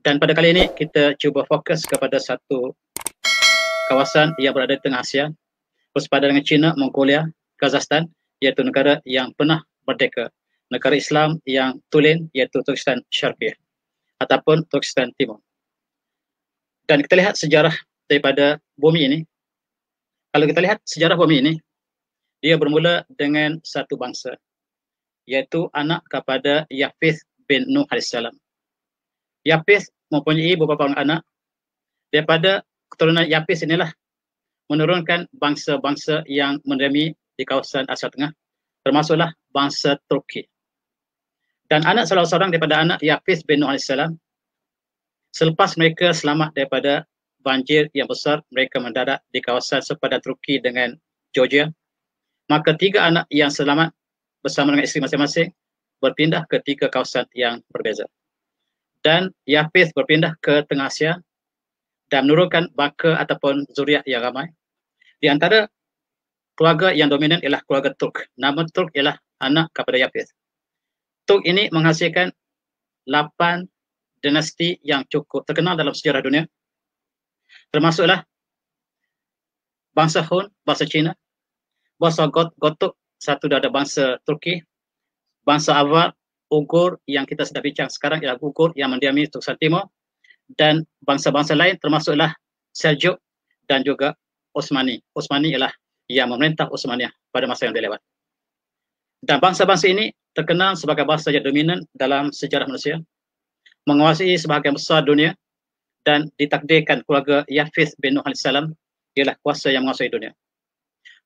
Dan pada kali ini kita cuba fokus kepada satu kawasan yang berada di tengah Asia, bersepadan dengan China, Mongolia, Kazakhstan, iaitu negara yang pernah merdeka, negara Islam yang tulen, iaitu Turkistan Syarqiyah ataupun Turkistan Timur. Dan kita lihat sejarah daripada bumi ini. Kalau kita lihat sejarah bumi ini, dia bermula dengan satu bangsa, iaitu anak kepada Yafith bin Nuh AS. Yafith mempunyai beberapa orang anak. Daripada keturunan Yafith inilah menurunkan bangsa-bangsa yang mendiami di kawasan Asia Tengah, termasuklah bangsa Turki. Dan anak salah seorang daripada anak Yafith bin Nuh AS, selepas mereka selamat daripada banjir yang besar, mereka mendarat di kawasan sepadan Turki dengan Georgia. Maka tiga anak yang selamat bersama dengan isteri masing-masing berpindah ke tiga kawasan yang berbeza. Dan Yafith berpindah ke Tengah Asia dan menurunkan baka ataupun zuriat yang ramai. Di antara keluarga yang dominan ialah keluarga Turk. Nama Turk ialah anak kepada Yafith. Turk ini menghasilkan 8 dinasti yang cukup terkenal dalam sejarah dunia. Termasuklah bangsa Hun, bangsa Cina, bangsa Gotuk, satu daripada bangsa Turki, bangsa Avar, Ugur yang kita sedang bincang sekarang ialah Ugur yang mendiami Turkistan Timur, dan bangsa-bangsa lain termasuklah Seljuk dan juga Osmani. Osmani ialah yang memerintah Osmaniyah pada masa yang dilewat. Dan bangsa-bangsa ini terkenal sebagai bangsa yang dominan dalam sejarah manusia, menguasai sebahagian besar dunia, dan ditakdirkan keluarga Yafith bin Nuh AS ialah kuasa yang menguasai dunia.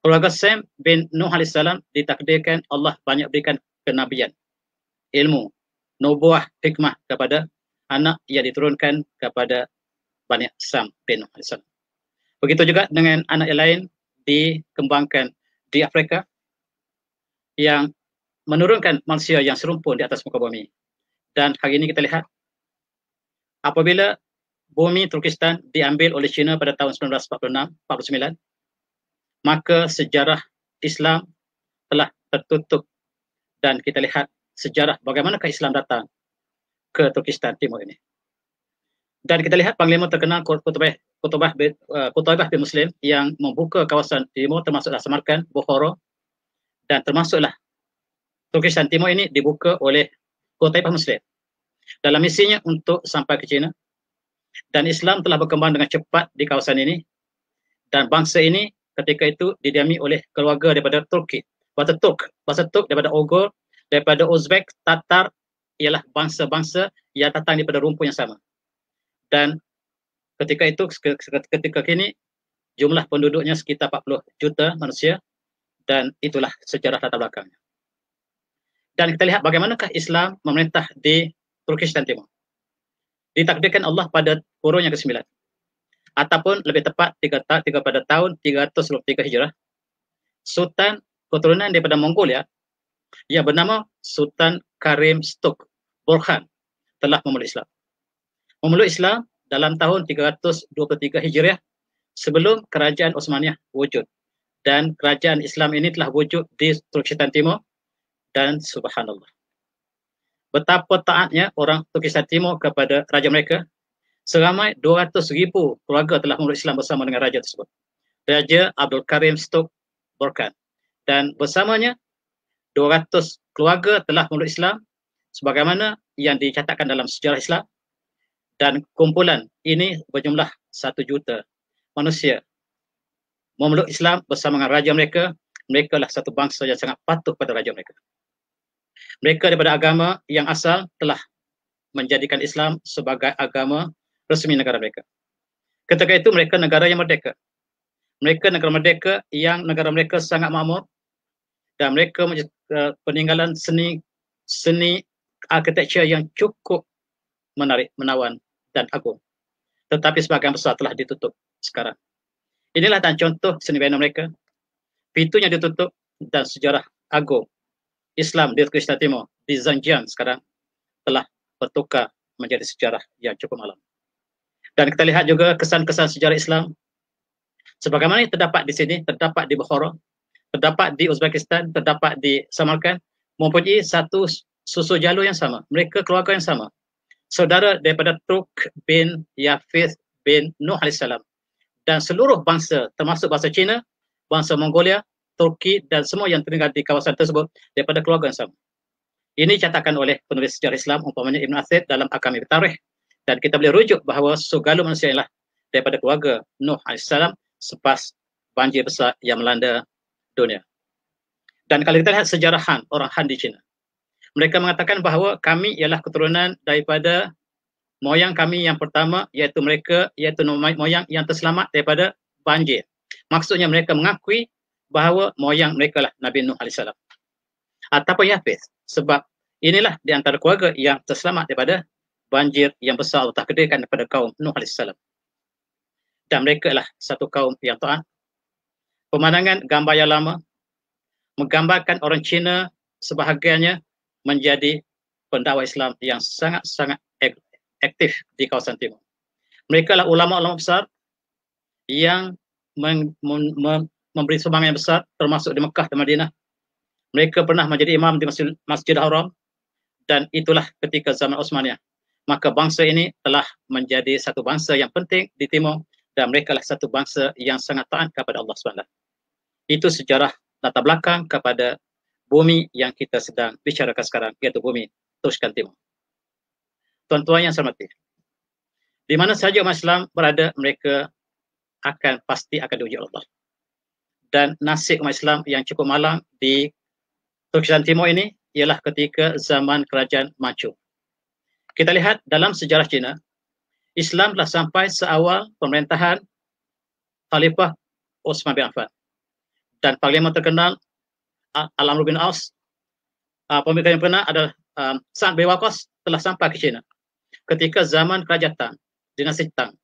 Keluarga Sem bin Nuh AS ditakdirkan Allah banyak berikan kenabian, ilmu, nubuah, hikmah kepada anak yang diturunkan kepada Bani Sam bin Nuh AS. Begitu juga dengan anak yang lain dikembangkan di Afrika yang menurunkan manusia yang serumpun di atas muka bumi. Dan hari ini kita lihat apabila bumi Turkistan diambil oleh China pada tahun 1949, maka sejarah Islam telah tertutup dan kita lihat sejarah bagaimanakah Islam datang ke Turkistan Timur ini. Dan kita lihat panglima terkenal Qutaybah bin Muslim yang membuka kawasan timur termasuklah Samarkand, Bukhara, dan termasuklah Turkistan Timur ini dibuka oleh Qutaybah Muslim dalam misinya untuk sampai ke China. Dan Islam telah berkembang dengan cepat di kawasan ini, dan bangsa ini ketika itu didiami oleh keluarga daripada Turki, bangsa Turk daripada Ugur, daripada Uzbek, Tatar, ialah bangsa-bangsa yang datang daripada rumpun yang sama. Dan ketika itu, ketika kini jumlah penduduknya sekitar 40 juta manusia, dan itulah sejarah latar belakangnya. Dan kita lihat bagaimanakah Islam memerintah di Turkistan Timur. Ditakdirkan Allah pada kurun yang ke-9, ataupun lebih tepat pada tahun 323 Hijrah, Sultan keturunan daripada Mongolia yang bernama Sultan Karim Stuk Burhan telah memeluk Islam. Memeluk Islam dalam tahun 323 Hijriah sebelum kerajaan Osmaniyah wujud, dan kerajaan Islam ini telah wujud di Turkistan Timur. Dan subhanallah, betapa taatnya orang Turkistan Timur kepada raja mereka. Seramai 200,000 keluarga telah memeluk Islam bersama dengan raja tersebut, Raja Abdul Karim Stuk Burhan. Dan bersamanya 200 keluarga telah memeluk Islam sebagaimana yang dicatatkan dalam sejarah Islam. Dan kumpulan ini berjumlah 1 juta manusia memeluk Islam bersama dengan raja mereka. Mereka lah satu bangsa yang sangat patuh pada raja mereka. Mereka daripada agama yang asal telah menjadikan Islam sebagai agama resmi negara mereka. Ketika itu mereka negara yang merdeka. Mereka negara merdeka yang negara mereka sangat makmur, dan mereka peninggalan seni arkitektur yang cukup menarik, menawan dan agung. Tetapi sebagian besar telah ditutup sekarang. Inilah dan contoh seni bina mereka. Pintunya ditutup, dan sejarah agung Islam di Turkistan Timur, di Xinjiang sekarang telah bertukar menjadi sejarah yang cukup malam. Dan kita lihat juga kesan-kesan sejarah Islam sebagaimana terdapat di sini, terdapat di Bukhara, terdapat di Uzbekistan, terdapat di Samarkand, mempunyai satu susu jalur yang sama. Mereka keluarga yang sama. saudara daripada Turk bin Yafith bin Nuh alaihissalam, dan seluruh bangsa termasuk bangsa Cina, bangsa Mongolia, Turki dan semua yang tinggal di kawasan tersebut daripada keluarga yang sama. Ini dicatakan oleh penulis sejarah Islam umpamanya Ibn Athir dalam Akami Tarikh, dan kita boleh rujuk bahawa segala manusia ialah daripada keluarga Nuh alaihissalam selepas banjir besar yang melanda dunia. Dan kalau kita lihat sejarah Han, orang Han di China, mereka mengatakan bahawa kami ialah keturunan daripada moyang kami yang pertama, iaitu moyang yang terselamat daripada banjir. Maksudnya mereka mengakui bahawa moyang mereka lah Nabi Nuh alaihissalam ataupun Yafith, sebab inilah di antara keluarga yang terselamat daripada banjir yang besar Allah takdirkan kepada kaum Nuh alaihissalam. Dan mereka lah satu kaum yang taat. Pemandangan gambar yang lama menggambarkan orang Cina sebahagiannya menjadi pendakwah Islam yang sangat-sangat aktif di kawasan timur. Mereka lah ulama-ulama besar yang memberi sumbangan yang besar termasuk di Mekah dan Madinah. Mereka pernah menjadi imam di Masjidil Haram, dan itulah ketika zaman Utsmaniyah. Maka bangsa ini telah menjadi satu bangsa yang penting di timur, dan mereka lah satu bangsa yang sangat taat kepada Allah SWT. Itu sejarah latar belakang kepada bumi yang kita sedang bicarakan sekarang, iaitu bumi Turkistan Timur. Tuan-tuan yang saya hormati, di mana sahaja umat Islam berada, mereka pasti akan diuji Allah. Dan nasib umat Islam yang cukup malang di Turkistan Timur ini ialah ketika zaman kerajaan Manchu. Kita lihat dalam sejarah Cina, Islam telah sampai seawal pemerintahan Khalifah Utsman bin Affan. Dan panglima terkenal Al-Amr bin Aus, pemimpin yang pernah adalah Sa'ad bin Waqqas, telah sampai ke China ketika zaman kerajaan Tang, dinasti Tang.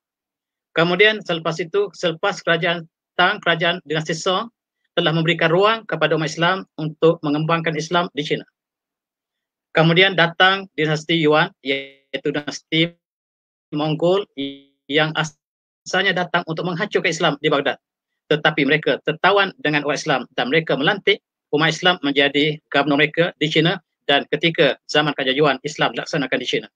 Kemudian selepas kerajaan Tang, kerajaan dinasti Song telah memberikan ruang kepada umat Islam untuk mengembangkan Islam di China. Kemudian datang dinasti Yuan, iaitu dinasti Mongol yang asalnya datang untuk menghancurkan Islam di Baghdad. Tetapi mereka tertawan dengan umat Islam dan mereka melantik umat Islam menjadi gubernur mereka di China, dan ketika zaman kerajaan Yuan, Islam dilaksanakan di China.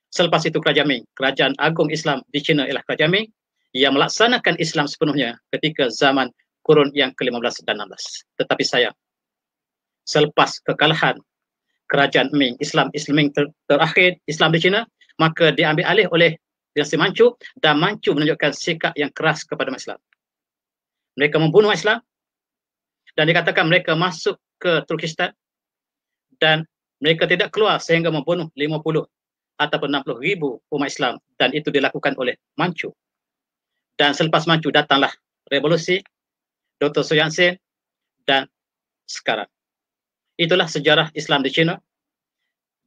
Selepas itu kerajaan Ming, kerajaan agung Islam di China ialah kerajaan Ming yang melaksanakan Islam sepenuhnya ketika zaman kurun yang ke-15 dan 16. Tetapi sayang, selepas kekalahan kerajaan Ming, Islam Ming terakhir Islam di China, maka diambil alih oleh dinasti Manchu, dan Manchu menunjukkan sikap yang keras kepada umat Islam. Mereka membunuh Islam, dan dikatakan mereka masuk ke Turkistan dan mereka tidak keluar sehingga membunuh 50 ataupun 60 ribu umat Islam, dan itu dilakukan oleh Manchu. Dan selepas Manchu datanglah revolusi Dr. Sun Yat-sen, dan sekarang itulah sejarah Islam di China.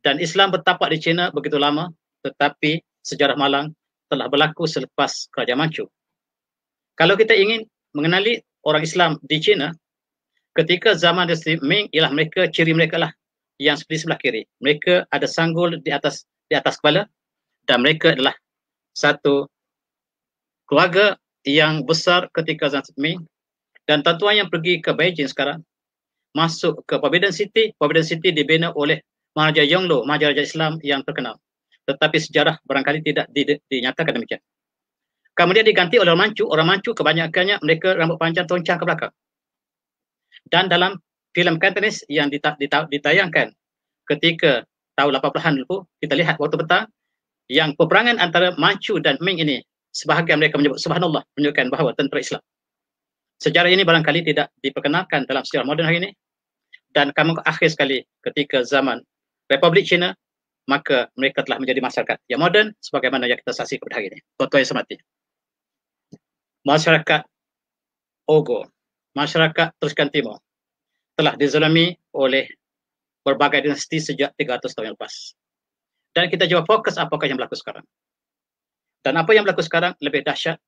Dan Islam bertapak di China begitu lama, tetapi sejarah malang telah berlaku selepas kerajaan Manchu. Kalau kita ingin mengenali orang Islam di China ketika zaman dinasti Ming, ialah mereka, ciri mereka lah yang seperti sebelah kiri. Mereka ada sanggul di atas kepala, dan mereka adalah satu keluarga yang besar ketika zaman Ming. Dan tuan-tuan yang pergi ke Beijing sekarang, masuk ke Forbidden City dibina oleh Maharaja Yongle, Maharaja Islam yang terkenal. Tetapi sejarah barangkali tidak dinyatakan demikian. Kemudian diganti oleh orang Manchu kebanyakannya mereka rambut panjang toncang ke belakang. Dan dalam filem Cantonese yang ditayangkan ketika tahun 80-an dulu, kita lihat waktu petang, yang peperangan antara Manchu dan Ming ini, sebahagian mereka menyebut subhanallah, menunjukkan bahawa tentera Islam. Sejarah ini barangkali tidak diperkenalkan dalam sejarah moden hari ini. Dan kamu akhir sekali ketika zaman Republik China, maka mereka telah menjadi masyarakat yang moden sebagaimana yang kita saksikan pada hari ini. Tuan-tuan yang saya hormati, masyarakat Ogo, masyarakat Turkistan Timur telah dizalimi oleh berbagai dinasti sejak 300 tahun yang lepas. Dan kita coba fokus apakah yang berlaku sekarang. Dan apa yang berlaku sekarang lebih dahsyat.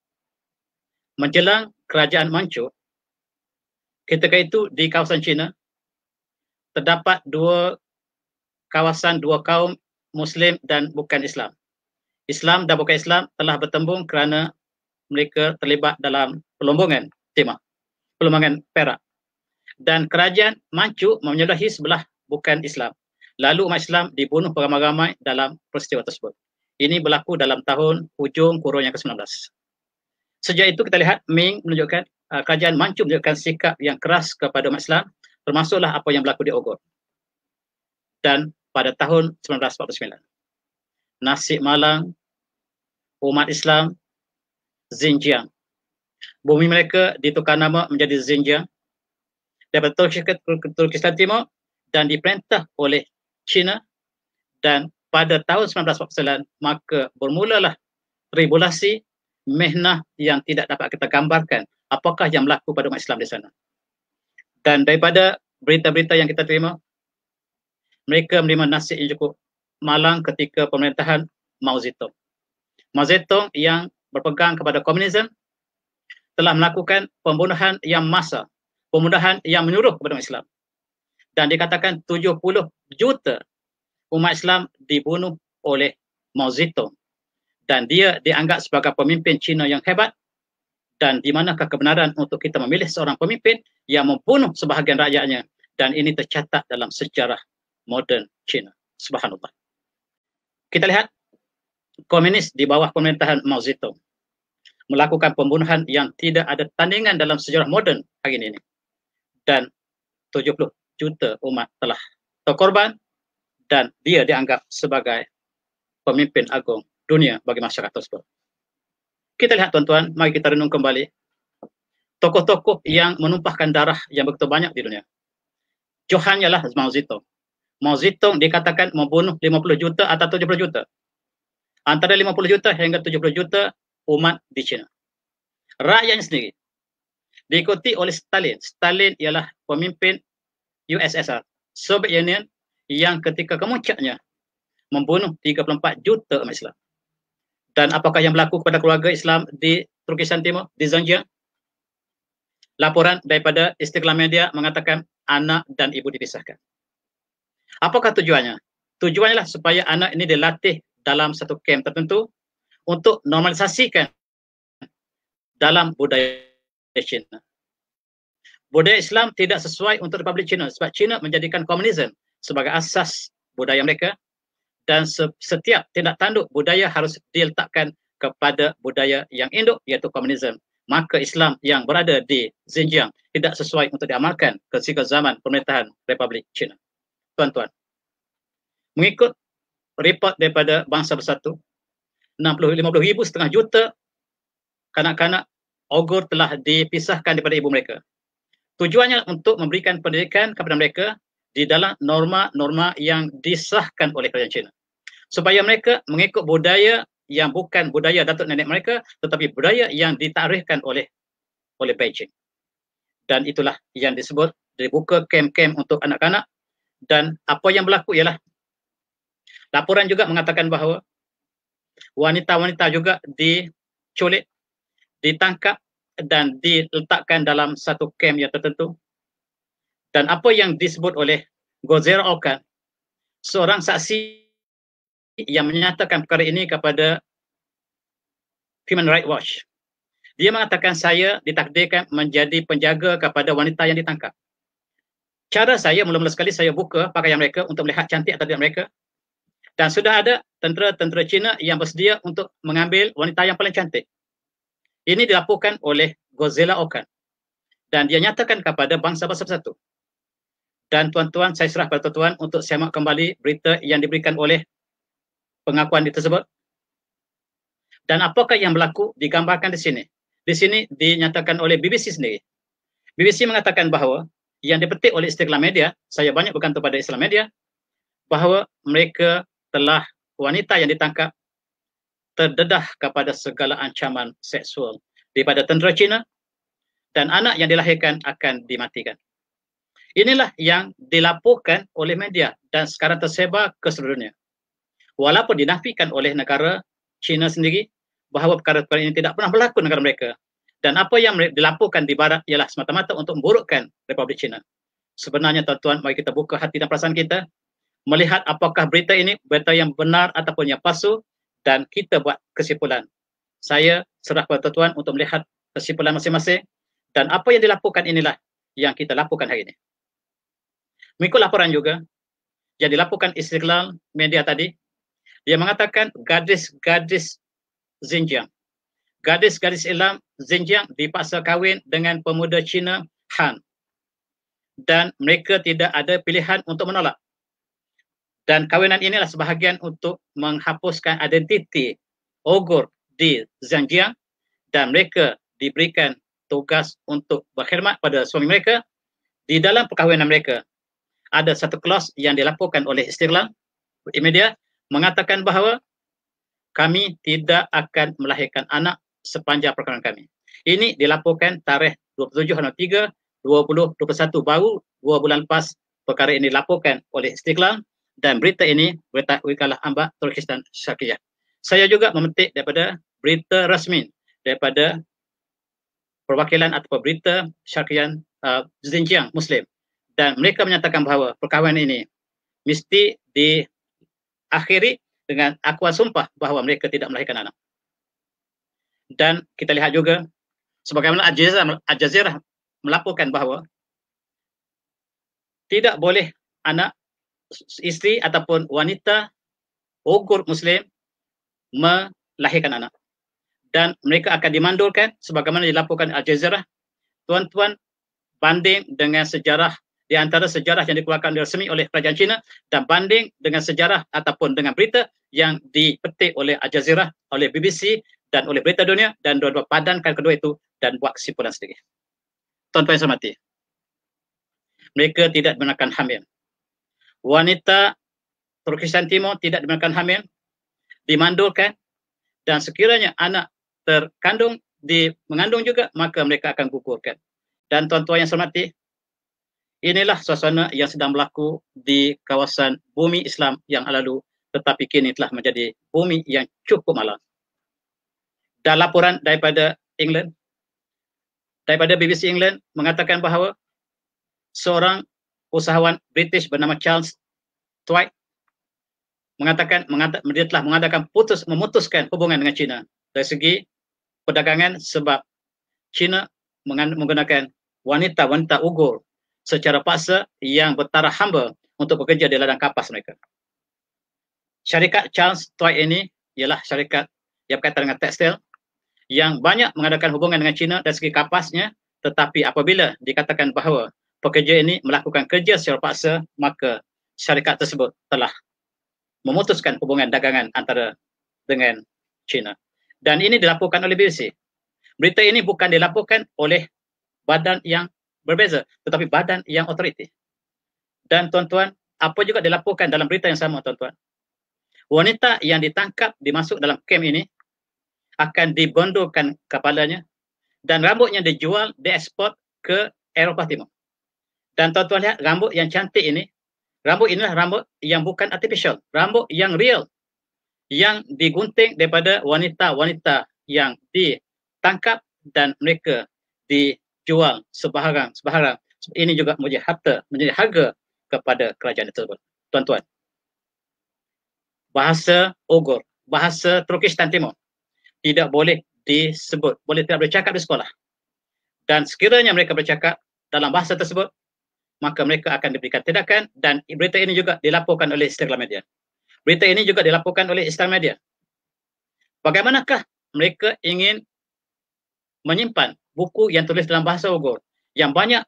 Menjelang kerajaan Manchu, ketika itu di kawasan China terdapat dua kaum Muslim dan bukan Islam. Islam dan bukan Islam telah bertembung kerana mereka terlibat dalam perlombongan timah, perlombongan perak. Dan kerajaan Manchu menyudahi sebelah bukan Islam. Lalu umat Islam dibunuh beramai-ramai dalam peristiwa tersebut. Ini berlaku dalam tahun hujung kurun yang ke-19. Sejak itu kita lihat Ming menunjukkan, kerajaan Manchu menunjukkan sikap yang keras kepada umat Islam, termasuklah apa yang berlaku di Ogor. Dan pada tahun 1949, nasib malang umat Islam Xinjiang. Bumi mereka ditukar nama menjadi Xinjiang daripada Turkistan Timur dan diperintah oleh China, dan pada tahun 1949 maka bermulalah tribulasi mihnah yang tidak dapat kita gambarkan apakah yang berlaku pada umat Islam di sana. Dan daripada berita-berita yang kita terima, mereka menerima nasib yang cukup malang ketika pemerintahan Mao Zedong. Mao Zedong yang berpegang kepada komunisme telah melakukan pembunuhan yang massa, pembunuhan yang menyeluruh kepada umat Islam. Dan dikatakan 70 juta umat Islam dibunuh oleh Mao Zedong. Dan dia dianggap sebagai pemimpin Cina yang hebat. Dan di manakah kebenaran untuk kita memilih seorang pemimpin yang membunuh sebahagian rakyatnya. Dan ini tercatat dalam sejarah moden Cina. Subhanallah. Kita lihat komunis di bawah pemerintahan Mao Zedong melakukan pembunuhan yang tidak ada tandingan dalam sejarah moden hari ini. Dan 70 juta umat telah terkorban dan dia dianggap sebagai pemimpin agung dunia bagi masyarakat tersebut. Kita lihat tuan-tuan, mari kita renung kembali tokoh-tokoh yang menumpahkan darah yang begitu banyak di dunia. Johannya lah Mao Zedong. Mao Zedong dikatakan membunuh 50 juta atau 70 juta. Antara 50 juta hingga 70 juta umat di China. Rakyatnya sendiri diikuti oleh Stalin. Stalin ialah pemimpin USSR, Soviet Union, yang ketika kemuncaknya membunuh 34 juta umat Islam. Dan apakah yang berlaku kepada keluarga Islam di Turkistan Timur, di Xinjiang? Laporan daripada Istiqlal Media mengatakan anak dan ibu dipisahkan. Apakah tujuannya? Tujuannya lah supaya anak ini dilatih dalam satu kamp tertentu untuk normalisasikan dalam budaya Cina. Budaya Islam tidak sesuai untuk Republik China sebab China menjadikan komunisme sebagai asas budaya mereka, dan setiap tindak tanduk budaya harus diletakkan kepada budaya yang induk iaitu komunisme. Maka Islam yang berada di Xinjiang tidak sesuai untuk diamalkan ketika zaman pemerintahan Republik China. Tuan-tuan, mengikut report daripada Bangsa Bersatu, 50,000 juta kanak-kanak Ogor telah dipisahkan daripada ibu mereka. Tujuannya untuk memberikan pendidikan kepada mereka di dalam norma-norma yang disahkan oleh kerajaan China, supaya mereka mengikut budaya yang bukan budaya datuk nenek mereka, tetapi budaya yang ditarikhkan oleh Beijing. Dan itulah yang disebut dibuka kem-kem untuk anak-anak. Dan apa yang berlaku ialah laporan juga mengatakan bahawa wanita-wanita juga diculik, ditangkap dan diletakkan dalam satu kem yang tertentu. Dan apa yang disebut oleh Gozera Okan, seorang saksi yang menyatakan perkara ini kepada Human Rights Watch, dia mengatakan saya ditakdirkan menjadi penjaga kepada wanita yang ditangkap. Cara saya, mula-mula sekali saya buka pakaian mereka untuk melihat cantik atau tidak mereka. Dan sudah ada tentera-tentera Cina yang bersedia untuk mengambil wanita yang paling cantik. Ini dilaporkan oleh Gozela Okan. Dan dia nyatakan kepada Bangsa Bersatu. Dan tuan-tuan, saya serah kepada tuan-tuan untuk simak kembali berita yang diberikan oleh pengakuan tersebut. Dan apakah yang berlaku digambarkan di sini. Di sini dinyatakan oleh BBC sendiri. BBC mengatakan bahawa yang dipetik oleh Istiqlal Media, saya banyak bergantung pada Istiqlal Media, bahawa mereka telah, wanita yang ditangkap terdedah kepada segala ancaman seksual daripada tentera Cina, dan anak yang dilahirkan akan dimatikan. Inilah yang dilaporkan oleh media dan sekarang tersebar ke seluruh dunia. Walaupun dinafikan oleh negara China sendiri bahawa perkara-perkara ini tidak pernah berlaku di negara mereka. Dan apa yang dilaporkan di barat ialah semata-mata untuk memburukkan Republik China. Sebenarnya tuan-tuan, mari kita buka hati dan perasaan kita, melihat apakah berita ini berita yang benar ataupun yang palsu, dan kita buat kesimpulan. Saya serah kepada tuan-tuan untuk melihat kesimpulan masing-masing, dan apa yang dilaporkan inilah yang kita laporkan hari ini. Mengikut laporan juga yang dilaporkan Istiqlal Media tadi, Dia mengatakan gadis-gadis Xinjiang, gadis-gadis Islam Xinjiang dipaksa kahwin dengan pemuda Cina Han, dan mereka tidak ada pilihan untuk menolak. Dan kahwinan inilah sebahagian untuk menghapuskan identiti Uyghur di Xinjiang, dan mereka diberikan tugas untuk berkhidmat pada suami mereka. Di dalam perkahwinan mereka ada satu clause yang dilaporkan oleh Istiqlal media mengatakan bahawa kami tidak akan melahirkan anak sepanjang perkahwinan kami. Ini dilaporkan tarikh 27/3/2021, baru 2 bulan lepas perkara ini dilaporkan oleh Istiqlal, dan berita ini berita Wikalah Anbar Turkistan Syarqiyah. Saya juga memetik daripada berita rasmi daripada perwakilan atau berita Syarqiyan Xinjiang Muslim, dan mereka menyatakan bahawa perkahwinan ini mesti diakhiri dengan akuan sumpah bahawa mereka tidak melahirkan anak. Dan kita lihat juga sebagaimana Al Jazeera melaporkan bahawa tidak boleh anak isteri ataupun wanita Uyghur Muslim melahirkan anak, dan mereka akan dimandulkan sebagaimana dilaporkan Al Jazeera. Tuan-tuan, banding dengan sejarah, di antara sejarah yang dikeluarkan resmi oleh kerajaan China dan banding dengan sejarah ataupun dengan berita yang dipetik oleh Al Jazeera, oleh BBC dan oleh Berita Dunia, dan dua-dua padankan kedua itu dan buat kesimpulan sendiri. Tuan-tuan yang saya hormati, mereka tidak dibenarkan hamil. Wanita Turkistan Timur tidak dibenarkan hamil, dimandulkan, dan sekiranya anak terkandung mengandung juga, maka mereka akan gugurkan. Dan tuan-tuan yang saya hormati, inilah suasana yang sedang berlaku di kawasan bumi Islam yang lalu, tetapi kini telah menjadi bumi yang cukup malang. Dan laporan daripada England, daripada BBC England mengatakan bahawa seorang usahawan British bernama Charles Twight mengatakan dia telah memutuskan hubungan dengan China dari segi perdagangan, sebab China menggunakan wanita-wanita Uyghur secara paksa yang bertaraf hamba untuk bekerja di ladang kapas mereka. Syarikat Charles Twight ini ialah syarikat yang berkaitan dengan tekstil yang banyak mengadakan hubungan dengan China dari segi kapasnya, tetapi apabila dikatakan bahawa pekerja ini melakukan kerja secara paksa, maka syarikat tersebut telah memutuskan hubungan dagangan antara dengan China. Dan ini dilaporkan oleh BBC. Berita ini bukan dilaporkan oleh badan yang berbeza, tetapi badan yang otoriti. Dan tuan-tuan, apa juga dilaporkan dalam berita yang sama, tuan-tuan? Wanita yang ditangkap dimasuk dalam kem ini akan dibondolkan kepalanya dan rambutnya dijual, diekspor ke Eropah Timur. Dan tuan-tuan lihat rambut yang cantik ini, rambut inilah rambut yang bukan artificial, rambut yang real, yang digunting daripada wanita-wanita yang ditangkap dan mereka dijual sebahagian. Ini juga menjadi harga kepada kerajaan tersebut. Tuan-tuan, bahasa Uyghur, bahasa Turkistan Timur tidak boleh disebut, tidak boleh bercakap di sekolah. Dan sekiranya mereka bercakap dalam bahasa tersebut, maka mereka akan diberikan tindakan. Dan berita ini juga dilaporkan oleh Istiqlal Media. Berita ini juga dilaporkan oleh Istiqlal Media. Bagaimanakah mereka ingin menyimpan buku yang tulis dalam bahasa Uyghur, yang banyak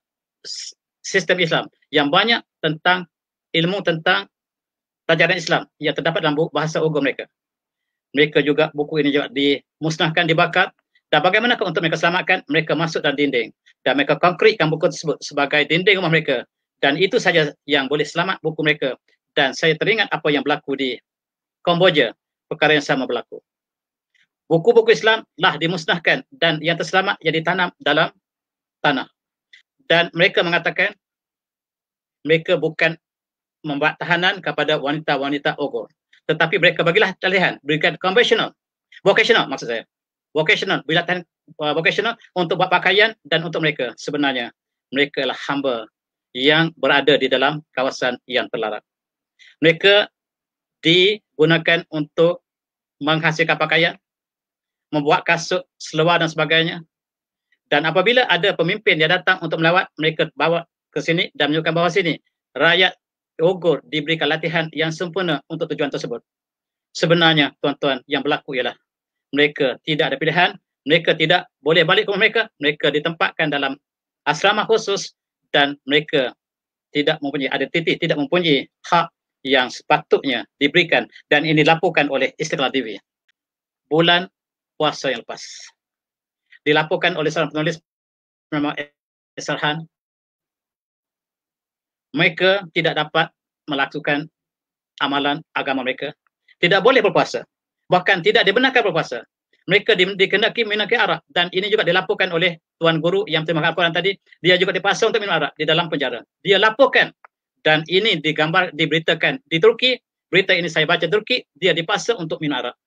sistem Islam, yang banyak tentang ilmu tentang pelajaran Islam yang terdapat dalam bahasa Uyghur mereka. Mereka juga, buku ini juga dimusnahkan, dibakar. Dan bagaimanakah untuk mereka selamatkan? Mereka masuk dalam dinding dan mereka konkretkan buku tersebut sebagai dinding rumah mereka. Dan itu saja yang boleh selamat buku mereka. Dan saya teringat apa yang berlaku di Kamboja, perkara yang sama berlaku. Buku-buku Islam lah dimusnahkan dan yang terselamat yang ditanam dalam tanah. Dan mereka mengatakan mereka bukan membuat tahanan kepada wanita-wanita Uyghur, tetapi mereka bagilah pilihan, berikan vocational maksud saya, pilihan vocational untuk buat pakaian. Dan untuk mereka, sebenarnya mereka adalah hamba yang berada di dalam kawasan yang terlarang. Mereka digunakan untuk menghasilkan pakaian, membuat kasut, seluar dan sebagainya. Dan apabila ada pemimpin yang datang untuk melawat, mereka bawa ke sini dan menunjukkan bahawa sini rakyat Uyghur diberikan latihan yang sempurna untuk tujuan tersebut. Sebenarnya tuan-tuan, yang berlaku ialah mereka tidak ada pilihan, mereka tidak boleh balik ke rumah mereka, mereka ditempatkan dalam asrama khusus dan mereka tidak mempunyai identiti, tidak mempunyai hak yang sepatutnya diberikan, dan ini dilaporkan oleh Istiqlal TV. Bulan puasa yang lepas dilaporkan oleh seorang penulis bernama Sarhan, mereka tidak dapat melakukan amalan agama mereka, tidak boleh berpuasa, bahkan tidak dibenarkan berpuasa. Mereka dikehendaki minum arak, dan ini juga dilaporkan oleh tuan guru yang terima Al-Quran tadi. Dia juga dipaksa untuk minum arak di dalam penjara. Dia laporkan, dan ini diberitakan di Turki. Berita ini saya baca di Turki, dia dipaksa untuk minum arak.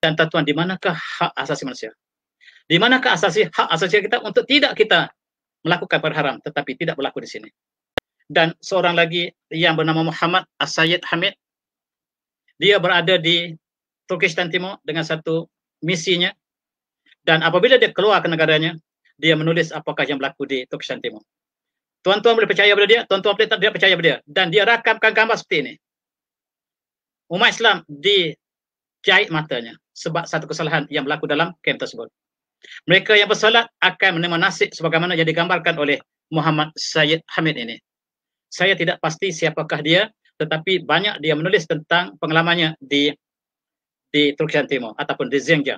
Dan tuan-tuan, di manakah hak asasi manusia? Di manakah hak asasi kita untuk tidak kita melakukan perkara haram, tetapi tidak berlaku di sini. Dan seorang lagi yang bernama Muhammad As-Sayyid Hamid, dia berada di Turkistan Timur dengan satu misinya, dan apabila dia keluar ke negaranya, dia menulis apakah yang berlaku di Turkistan Timur. Tuan-tuan boleh percaya pada dia, tuan-tuan boleh tidak percaya pada dia, dan dia rakamkan gambar seperti ini. Umat Islam dijahit matanya sebab satu kesalahan yang berlaku dalam kem tersebut. Mereka yang bersolat akan menerima nasib sebagaimana yang digambarkan oleh Muhammad Sayyid Hamid ini. Saya tidak pasti siapakah dia, tetapi banyak dia menulis tentang pengalamannya di Turkistan Timur ataupun di Xinjiang.